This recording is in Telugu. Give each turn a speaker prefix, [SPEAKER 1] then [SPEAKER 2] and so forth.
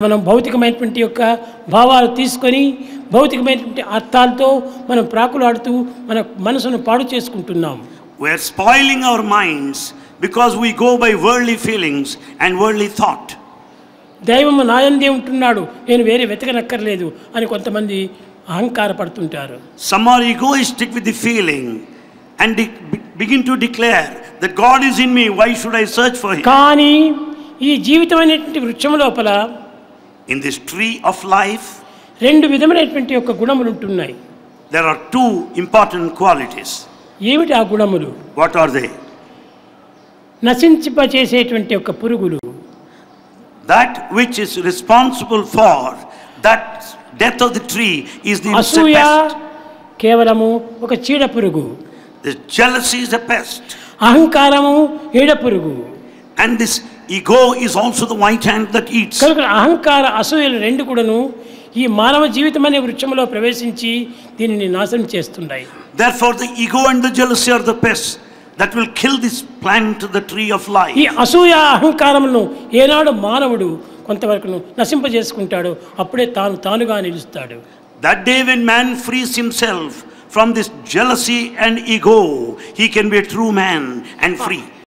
[SPEAKER 1] మనం భౌతికమైనటువంటి యొక్క భావాలు తీసుకొని భౌతికమైనటువంటి అర్థాలతో మనం ప్రాకులాడుతూ మన మనసును పాడు చేసుకుంటున్నాం.
[SPEAKER 2] We are spoiling our minds because we go by worldly feelings and worldly thought.
[SPEAKER 1] దైవము నాయందే ఉంటున్నాడు, నేను వేరే వెతకనక్కర్లేదు అని కొంతమంది అహంకారపడుతుంటారు.
[SPEAKER 2] Some are egoistic with the feeling and begin to declare that God is in me, why should I search for him?
[SPEAKER 1] కానీ ఈ జీవితం అనేటువంటి వృక్షం లోపల
[SPEAKER 2] In this tree of life
[SPEAKER 1] రెండు విధమైనటువంటి యొక్క గుణములు ఉంటున్నాయి.
[SPEAKER 2] there are two important qualities.
[SPEAKER 1] ఏమిటి ఆ గుణములు?
[SPEAKER 2] What are they?
[SPEAKER 1] నశించిపచేసేటువంటి యొక్క పురుగులు,
[SPEAKER 2] That which is responsible for that death of the tree is the
[SPEAKER 1] అసూయ
[SPEAKER 2] pest.
[SPEAKER 1] కేవలము ఒక చీడ పురుగు,
[SPEAKER 2] The jealousy is a pest,
[SPEAKER 1] అహంకారము ఈడ పురుగు.
[SPEAKER 2] and this ego is also the white ant that eats.
[SPEAKER 1] కనుక అహంకార అసూయలు రెండు కూడాను ఈ మానవ జీవితం అనే వృక్షంలో ప్రవేశించి దీనిని నాశనం చేస్తున్నాయి.
[SPEAKER 2] Therefore the ego and the jealousy are the pests that will kill this plant, the tree of life.
[SPEAKER 1] ఈ అసూయ అహంకారమును ఏనాడు మానవుడు కొంతవరకు నశింపజేసుకుంటాడో అప్పుడే తానుగా నిలుస్తాడు.
[SPEAKER 2] That day when man frees himself from this jealousy and ego, he can be a true man and free.